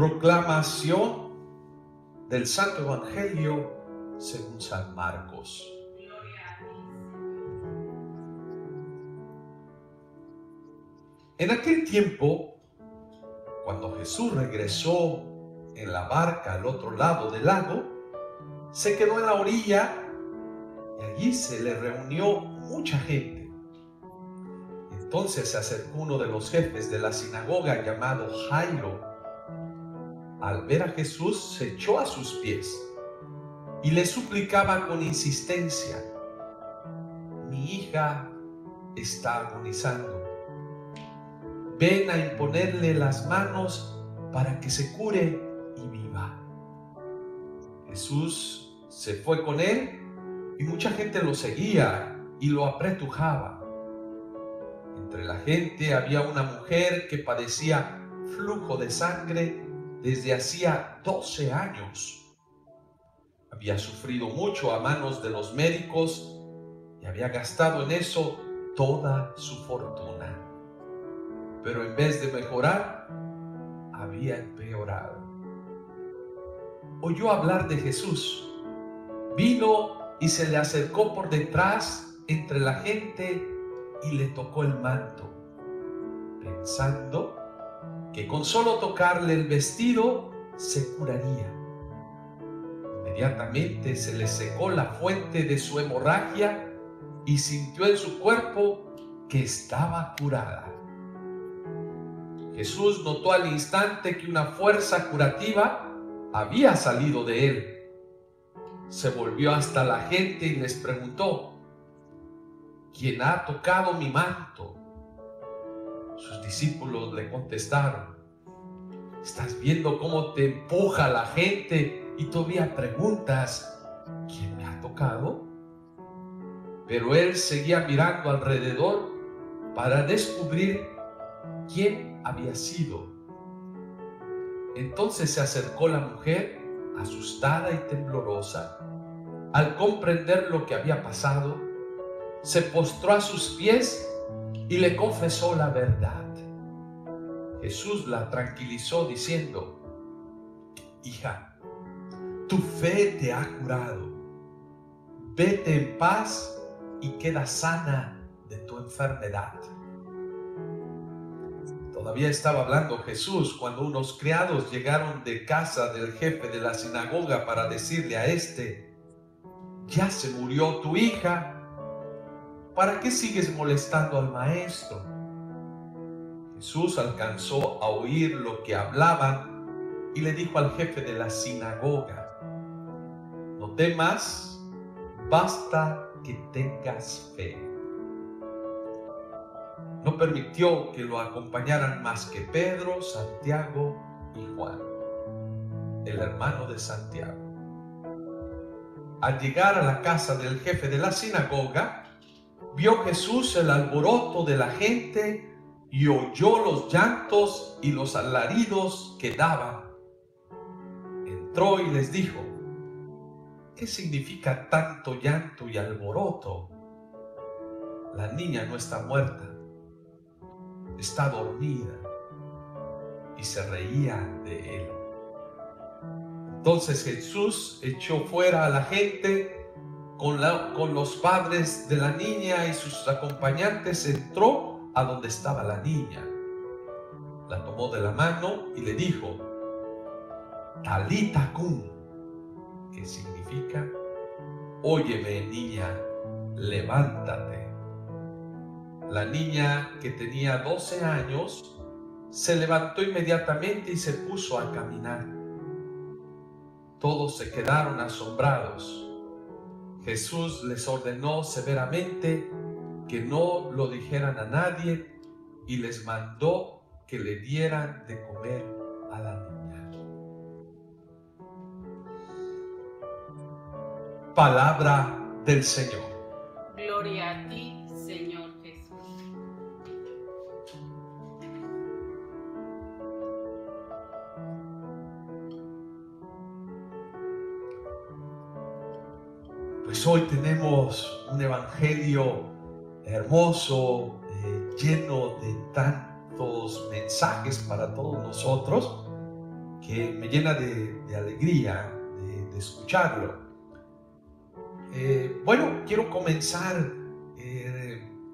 Proclamación del Santo Evangelio según San Marcos. En aquel tiempo, cuando Jesús regresó en la barca al otro lado del lago, se quedó en la orilla y allí se le reunió mucha gente. Entonces se acercó uno de los jefes de la sinagoga llamado Jairo. Al ver a Jesús, se echó a sus pies y le suplicaba con insistencia: mi hija está agonizando. Ven a imponerle las manos para que se cure y viva. Jesús se fue con él y mucha gente lo seguía y lo apretujaba. Entre la gente había una mujer que padecía flujo de sangre desde hacía 12 años. Había sufrido mucho a manos de los médicos y había gastado en eso toda su fortuna. Pero en vez de mejorar, había empeorado. Oyó hablar de Jesús. Vino y se le acercó por detrás entre la gente y le tocó el manto, pensando que con solo tocarle el vestido se curaría. Inmediatamente se le secó la fuente de su hemorragia y sintió en su cuerpo que estaba curada. Jesús notó al instante que una fuerza curativa había salido de él. Se volvió hasta la gente y les preguntó: ¿quién ha tocado mi manto? Sus discípulos le contestaron: ¿estás viendo cómo te empuja la gente y todavía preguntas ¿quién me ha tocado? Pero él seguía mirando alrededor para descubrir quién había sido. Entonces se acercó la mujer, asustada y temblorosa. Al comprender lo que había pasado, se postró a sus pies y le confesó la verdad. Jesús la tranquilizó diciendo: hija, tu fe te ha curado. Vete en paz y queda sana de tu enfermedad. Todavía estaba hablando Jesús cuando unos criados llegaron de casa del jefe de la sinagoga para decirle a este: ya se murió tu hija. ¿Para qué sigues molestando al maestro? Jesús alcanzó a oír lo que hablaban y le dijo al jefe de la sinagoga: no temas, basta que tengas fe. No permitió que lo acompañaran más que Pedro, Santiago y Juan, el hermano de Santiago. Al llegar a la casa del jefe de la sinagoga, vio Jesús el alboroto de la gente y oyó los llantos y los alaridos que daban. Entró y les dijo: ¿qué significa tanto llanto y alboroto? La niña no está muerta, está dormida. Y se reían de él. Entonces Jesús echó fuera a la gente con los padres de la niña y sus acompañantes. Entró a donde estaba la niña, la tomó de la mano y le dijo: Talita cum, que significa: óyeme, niña, levántate. La niña, que tenía 12 años, se levantó inmediatamente y se puso a caminar. Todos se quedaron asombrados. Jesús les ordenó severamente que no lo dijeran a nadie y les mandó que le dieran de comer a la niña. Palabra del Señor. Gloria a ti, Señor Jesús. Pues hoy tenemos un evangelio hermoso, lleno de tantos mensajes para todos nosotros, que me llena de alegría de escucharlo. Bueno, quiero comenzar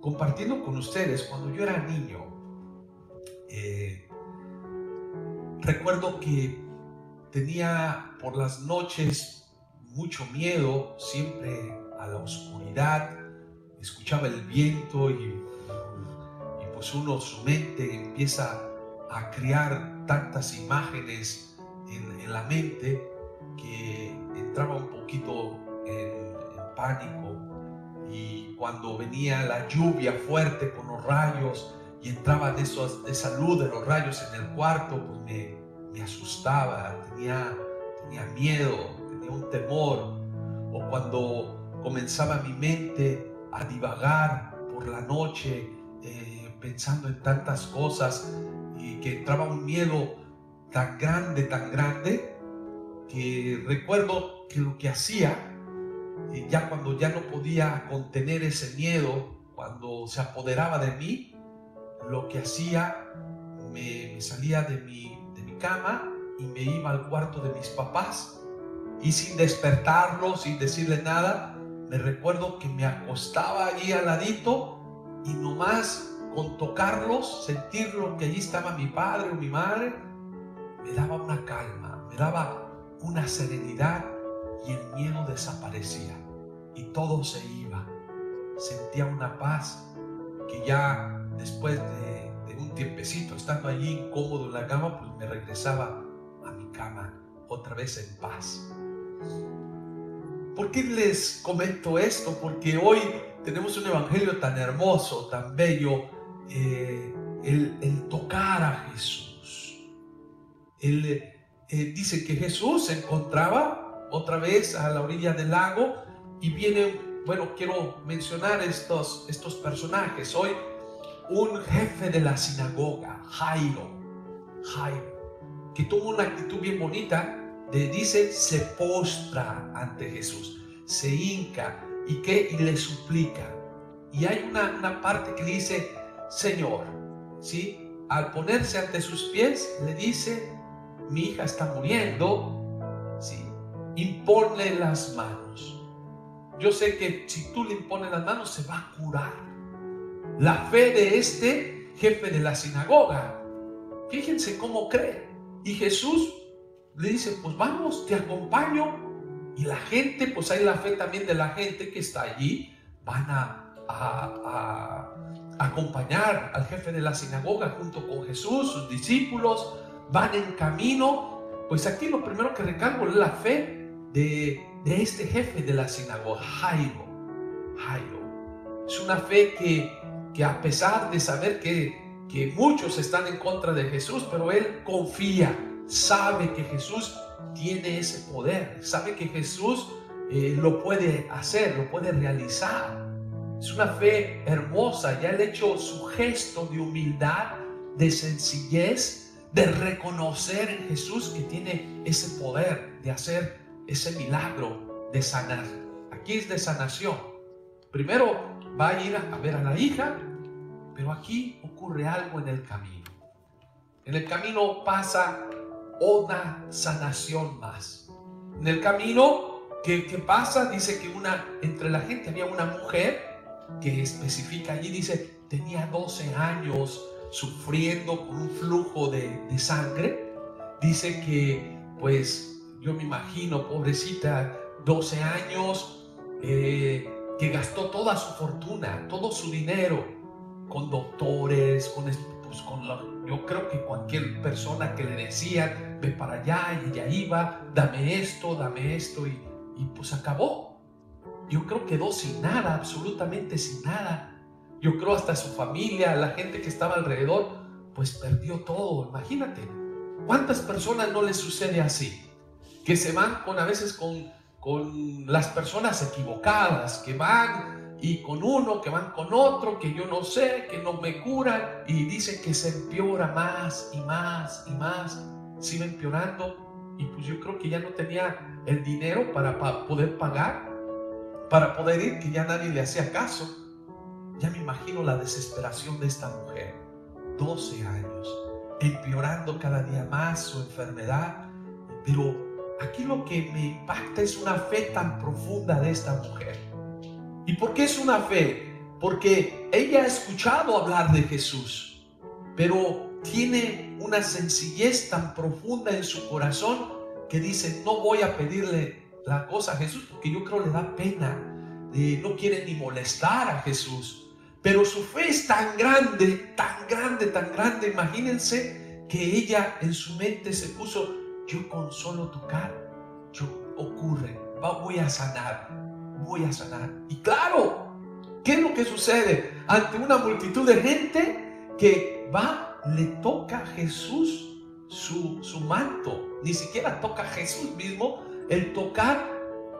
compartiendo con ustedes. Cuando yo era niño, recuerdo que tenía por las noches mucho miedo, siempre a la oscuridad. Escuchaba el viento y pues su mente empieza a crear tantas imágenes en la mente que entraba un poquito en pánico. Y cuando venía la lluvia fuerte con los rayos y entraban esa luz de los rayos en el cuarto, pues me asustaba, tenía miedo, tenía un temor. O cuando comenzaba mi mente a divagar por la noche, pensando en tantas cosas, y que entraba un miedo tan grande, que recuerdo que lo que hacía, ya cuando ya no podía contener ese miedo, cuando se apoderaba de mí, lo que hacía, me salía de mi cama y me iba al cuarto de mis papás, y sin despertarlos, sin decirle nada, me recuerdo que me acostaba allí al ladito, y nomás con tocarlos, sentir lo que allí estaba mi padre o mi madre, me daba una calma, me daba una serenidad, y el miedo desaparecía y todo se iba. Sentía una paz que ya después de un tiempecito estando allí incómodo en la cama, pues me regresaba a mi cama otra vez en paz. ¿Por qué les comento esto? Porque hoy tenemos un evangelio tan hermoso, tan bello, el tocar a Jesús. Dice que Jesús se encontraba otra vez a la orilla del lago, y vienen, bueno, quiero mencionar estos personajes hoy. Un jefe de la sinagoga, Jairo, que tuvo una actitud bien bonita, dice, se postra ante Jesús, se hinca y le suplica. Y hay una parte que dice, Señor, ¿sí? Al ponerse ante sus pies, le dice, mi hija está muriendo, ¿sí? Imponle las manos. Yo sé que si tú le impones las manos, se va a curar. La fe de este jefe de la sinagoga, fíjense cómo cree. Y Jesús le dice, pues vamos, te acompaño. Y la gente, pues hay la fe también de la gente que está allí, van a acompañar al jefe de la sinagoga junto con Jesús, sus discípulos, van en camino. Pues aquí lo primero que recalco es la fe de este jefe de la sinagoga, Jairo. Es una fe que a pesar de saber que muchos están en contra de Jesús, pero él confía, sabe que Jesús tiene ese poder, sabe que Jesús lo puede hacer, lo puede realizar. Es una fe hermosa. Ya el hecho, su gesto de humildad, de sencillez, de reconocer en Jesús que tiene ese poder de hacer ese milagro de sanar. Aquí es de sanación. Primero va a ir a ver a la hija, pero aquí ocurre algo en el camino. En el camino pasa una sanación más. En el camino que pasa, dice que entre la gente había una mujer que especifica allí, dice, tenía 12 años sufriendo con un flujo de sangre. Dice que, pues, yo me imagino, pobrecita, 12 años, que gastó toda su fortuna, todo su dinero, con doctores, yo creo que cualquier persona que le decían, ve para allá, y ella iba, dame esto, y pues acabó. Yo creo que quedó sin nada, absolutamente sin nada. Yo creo hasta su familia, la gente que estaba alrededor, pues perdió todo. Imagínate, ¿cuántas personas no les sucede así? Que se van a veces con las personas equivocadas, que van y con uno, que van con otro, que yo no sé, que no me curan, y dicen que se empeora más y más y más, sigue empeorando. Y pues yo creo que ya no tenía el dinero para poder pagar, para poder ir, que ya nadie le hacía caso. Ya me imagino la desesperación de esta mujer, 12 años, empeorando cada día más su enfermedad. Pero aquí lo que me impacta es una fe tan profunda de esta mujer. ¿Y por qué es una fe? Porque ella ha escuchado hablar de Jesús, pero tiene una sencillez tan profunda en su corazón que dice: no voy a pedirle la cosa a Jesús porque yo creo le da pena, no quiere ni molestar a Jesús. Pero su fe es tan grande, tan grande, tan grande. Imagínense que ella en su mente se puso: yo con solo tocar, voy a sanar, voy a sanar. Y claro, ¿qué es lo que sucede? Ante una multitud de gente que va, le toca a Jesús su manto. Ni siquiera toca a Jesús mismo. El tocar,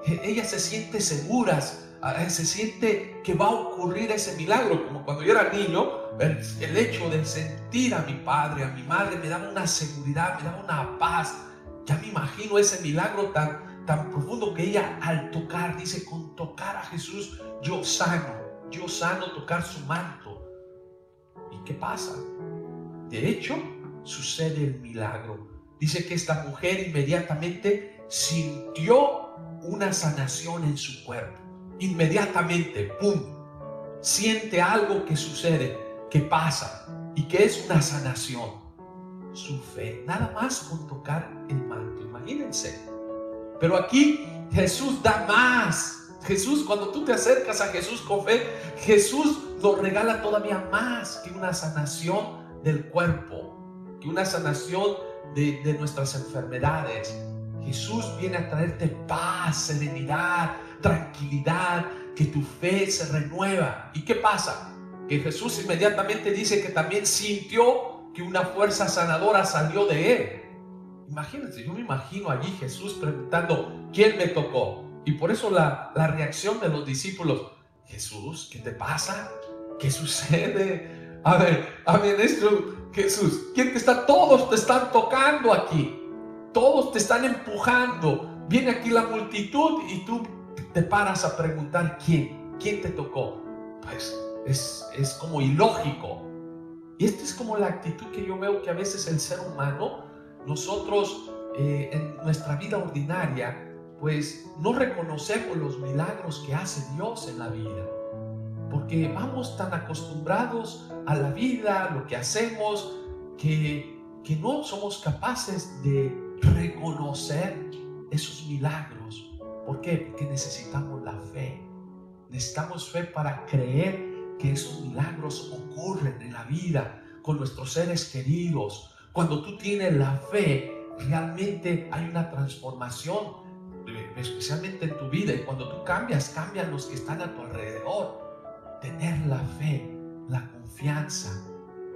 ella se siente segura, se siente que va a ocurrir ese milagro. Como cuando yo era niño, el hecho de sentir a mi padre, a mi madre, me daba una seguridad, me daba una paz. Ya me imagino ese milagro tan profundo que ella, al tocar, dice: con tocar a Jesús yo sano, tocar su manto. ¿Y qué pasa? De hecho, sucede el milagro. Dice que esta mujer inmediatamente sintió una sanación en su cuerpo. Inmediatamente, ¡pum!, siente algo que sucede, que pasa, y que es una sanación. Su fe, nada más con tocar el manto, imagínense. Pero aquí Jesús da más. Jesús, cuando tú te acercas a Jesús con fe, Jesús nos regala todavía más que una sanación del cuerpo, que una sanación de nuestras enfermedades. Jesús viene a traerte paz, serenidad, tranquilidad, que tu fe se renueva. ¿Y qué pasa? Que Jesús inmediatamente dice que también sintió que una fuerza sanadora salió de él. Imagínense, yo me imagino allí Jesús preguntando: ¿quién me tocó? Y por eso la reacción de los discípulos: Jesús, ¿qué te pasa? ¿Qué sucede? A ver, esto, Jesús, ¿quién te está? Todos te están tocando aquí, todos te están empujando. Viene aquí la multitud y tú te paras a preguntar: ¿quién te tocó? Pues es como ilógico. Y esta es como la actitud que yo veo que a veces el ser humano, nosotros en nuestra vida ordinaria, pues no reconocemos los milagros que hace Dios en la vida, porque vamos tan acostumbrados a la vida, a lo que hacemos, que no somos capaces de reconocer esos milagros. ¿Por qué? Porque necesitamos la fe. Necesitamos fe para creer que esos milagros ocurren en la vida con nuestros seres queridos. Cuando tú tienes la fe, realmente hay una transformación, especialmente en tu vida. Y cuando tú cambian los que están a tu alrededor. Tener la fe, la confianza.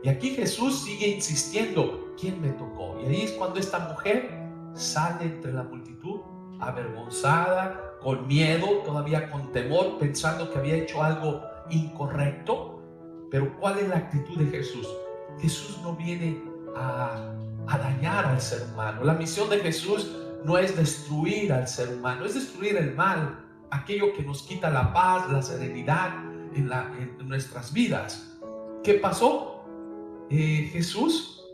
Y aquí Jesús sigue insistiendo: ¿quién me tocó? Y ahí es cuando esta mujer sale entre la multitud, avergonzada, con miedo, todavía con temor, pensando que había hecho algo incorrecto. Pero ¿cuál es la actitud de Jesús? Jesús no viene a dañar al ser humano. La misión de Jesús no es destruir al ser humano, es destruir el mal, aquello que nos quita la paz, la serenidad en nuestras vidas. ¿Qué pasó? Jesús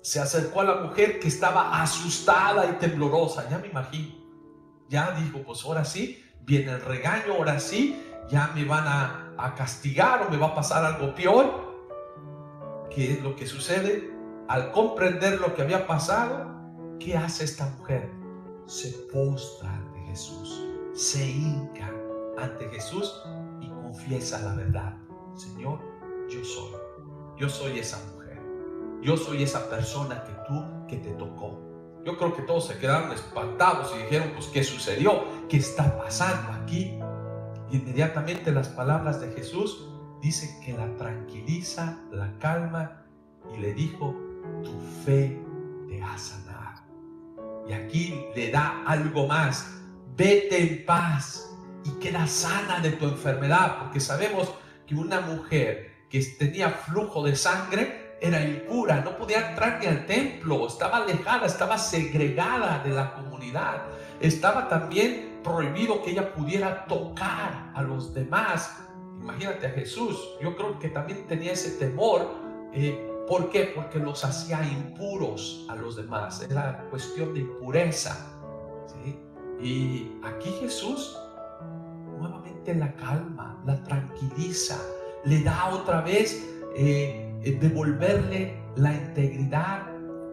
se acercó a la mujer que estaba asustada y temblorosa. Ya me imagino, ya dijo: pues ahora sí, viene el regaño, ahora sí, ya me van a castigar o me va a pasar algo peor. ¿Qué es lo que sucede? Al comprender lo que había pasado, ¿qué hace esta mujer? Se postra ante Jesús, se hinca ante Jesús y confiesa la verdad: Señor, yo soy esa mujer, yo soy esa persona que te tocó. Yo creo que todos se quedaron espantados y dijeron: pues ¿qué sucedió? ¿Qué está pasando aquí? Y inmediatamente las palabras de Jesús dicen que la tranquiliza, la calma y le dijo: tu fe te ha sanado. Y aquí le da algo más: vete en paz y queda sana de tu enfermedad. Porque sabemos que una mujer que tenía flujo de sangre era impura, no podía entrar ni al templo, estaba alejada, estaba segregada de la comunidad. Estaba también prohibido que ella pudiera tocar a los demás. Imagínate a Jesús, yo creo que también tenía ese temor, ¿Por qué? Porque los hacía impuros a los demás. Era cuestión de impureza, ¿sí? Y aquí Jesús nuevamente la calma, la tranquiliza, le da otra vez devolverle la integridad,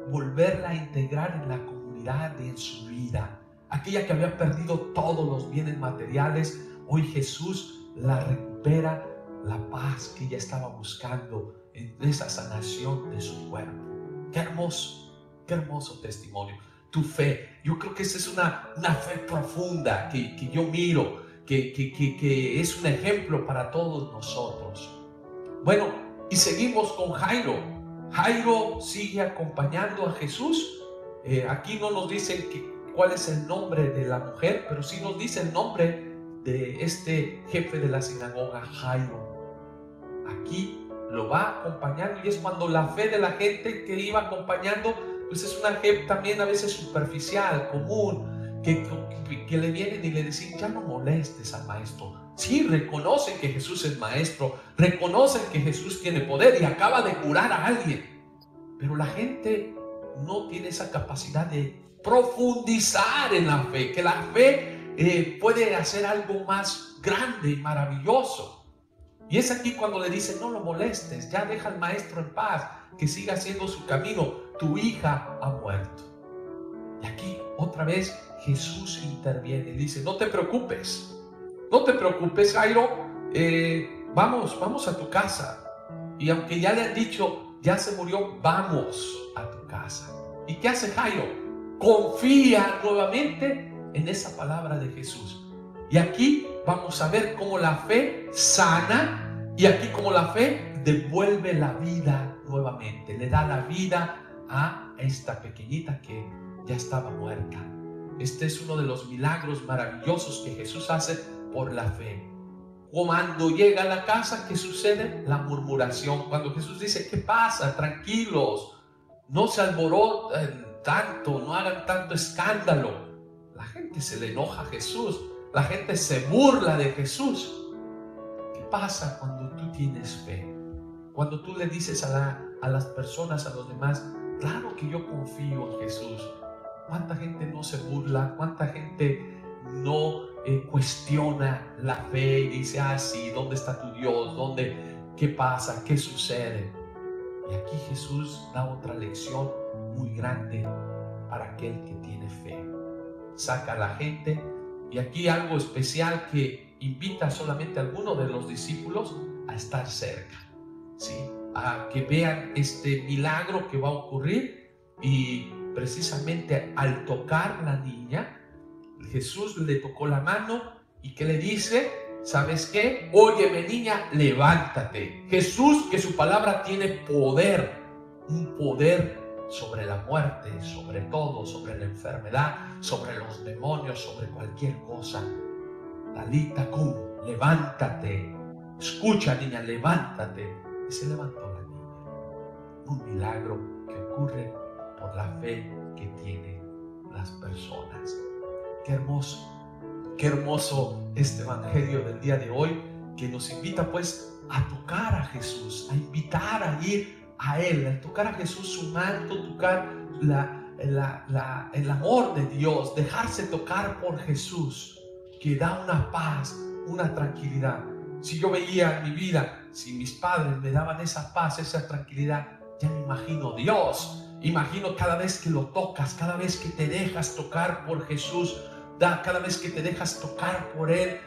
volverla a integrar en la comunidad y en su vida. Aquella que había perdido todos los bienes materiales, hoy Jesús la recupera, la paz que ella estaba buscando en esa sanación de su cuerpo. Qué hermoso testimonio. Tu fe, yo creo que esa es una fe profunda que yo miro, que es un ejemplo para todos nosotros. Bueno, y seguimos con Jairo. Jairo sigue acompañando a Jesús. Aquí no nos dicen cuál es el nombre de la mujer, pero sí nos dice el nombre de este jefe de la sinagoga, Jairo. Aquí lo va acompañando, y es cuando la fe de la gente que iba acompañando, pues es una fe también a veces superficial, común, que le vienen y le dicen: ya no molestes al maestro. Sí, reconocen que Jesús es maestro, reconocen que Jesús tiene poder y acaba de curar a alguien, pero la gente no tiene esa capacidad de profundizar en la fe, que la fe puede hacer algo más grande y maravilloso. Y es aquí cuando le dice: no lo molestes, ya deja al maestro en paz, que siga haciendo su camino, tu hija ha muerto. Y aquí otra vez Jesús interviene y dice: no te preocupes, Jairo, vamos a tu casa. Y aunque ya le han dicho, ya se murió, vamos a tu casa. ¿Y qué hace Jairo? Confía nuevamente en esa palabra de Jesús. Y aquí vamos a ver cómo la fe sana, y aquí cómo la fe devuelve la vida nuevamente, le da la vida a esta pequeñita que ya estaba muerta. Este es uno de los milagros maravillosos que Jesús hace por la fe. Cuando llega a la casa, ¿qué sucede? La murmuración. Cuando Jesús dice: ¿qué pasa? Tranquilos, no se alboroten tanto, no hagan tanto escándalo. La gente se le enoja a Jesús, la gente se burla de Jesús. ¿Qué pasa cuando tú tienes fe? Cuando tú le dices a las personas, a los demás: claro que yo confío en Jesús. ¿Cuánta gente no se burla? ¿Cuánta gente no cuestiona la fe y dice: ah, sí, ¿dónde está tu Dios? ¿Qué pasa? ¿Qué sucede? Y aquí Jesús da otra lección muy grande para aquel que tiene fe. Saca a la gente, y aquí algo especial que invita solamente a algunos de los discípulos a estar cerca, ¿sí? A que vean este milagro que va a ocurrir. Y precisamente al tocar la niña, Jesús le tocó la mano, y ¿qué le dice? ¿Sabes qué? Óyeme, niña, levántate. Jesús, que su palabra tiene poder, un poder sobre la muerte, sobre todo, sobre la enfermedad, sobre los demonios, sobre cualquier cosa. Talita cum, levántate. Escucha, niña, levántate. Y se levantó la niña. Un milagro que ocurre por la fe que tienen las personas. Qué hermoso este evangelio del día de hoy, que nos invita pues a tocar a Jesús, a invitar a ir a Él, a tocar a Jesús su manto, tocar el amor de Dios, dejarse tocar por Jesús, que da una paz, una tranquilidad. Si yo veía en mi vida, si mis padres me daban esa paz, esa tranquilidad, ya me imagino Dios. Imagino cada vez que lo tocas, cada vez que te dejas tocar por Jesús, cada vez que te dejas tocar por Él,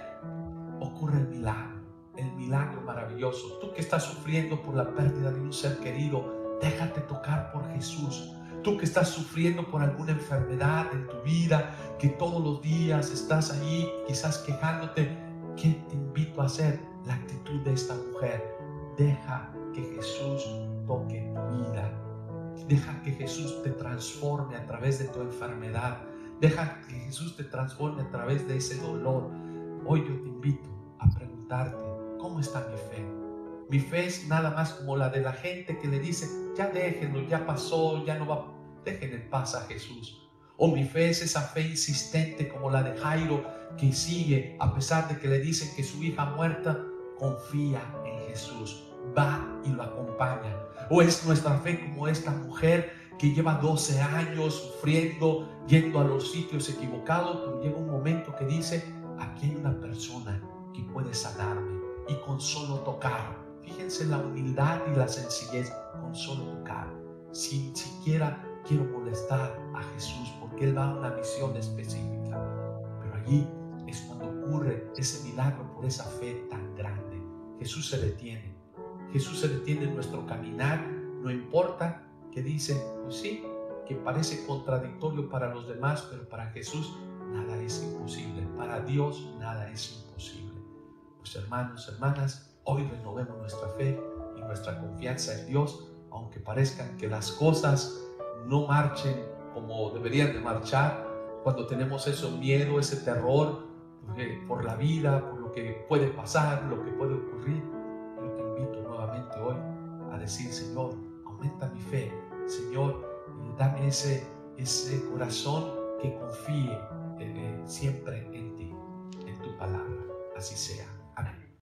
ocurre el milagro maravilloso. Tú que estás sufriendo por la pérdida de un ser querido, déjate tocar por Jesús. Tú que estás sufriendo por alguna enfermedad en tu vida, que todos los días estás ahí quizás quejándote, ¿qué te invito a hacer? La actitud de esta mujer. Deja que Jesús toque tu vida. Deja que Jesús te transforme a través de tu enfermedad. Deja que Jesús te transforme a través de ese dolor. Hoy yo te invito a preguntarte: ¿cómo está mi fe? Mi fe es nada más como la de la gente que le dice: ya déjenlo, ya pasó, ya no va, dejen en paz a Jesús. O mi fe es esa fe insistente como la de Jairo, que sigue a pesar de que le dicen que su hija muerta, confía en Jesús, va y lo acompaña, ¿O es nuestra fe como esta mujer que lleva 12 años sufriendo, yendo a los sitios equivocados, pero llega un momento que dice, aquí hay una persona que puede sanarme, y con solo tocar, fíjense la humildad y la sencillez, con solo tocar, sin siquiera quiero molestar a Jesús, porque Él va a una misión específica. Pero allí es cuando ocurre ese milagro por esa fe tan grande. Jesús se detiene. Jesús se detiene en nuestro caminar, no importa que dice, pues sí, que parece contradictorio para los demás, pero para Jesús nada es imposible. Para Dios nada es imposible. Pues hermanos, hermanas, hoy renovemos nuestra fe y nuestra confianza en Dios, aunque parezcan que las cosas no marchen como deberían de marchar, cuando tenemos ese miedo, ese terror por la vida, por lo que puede pasar, lo que puede ocurrir. Yo te invito nuevamente hoy a decir, Señor, aumenta mi fe, Señor, dame ese corazón que confíe siempre en ti, en tu palabra. Así sea.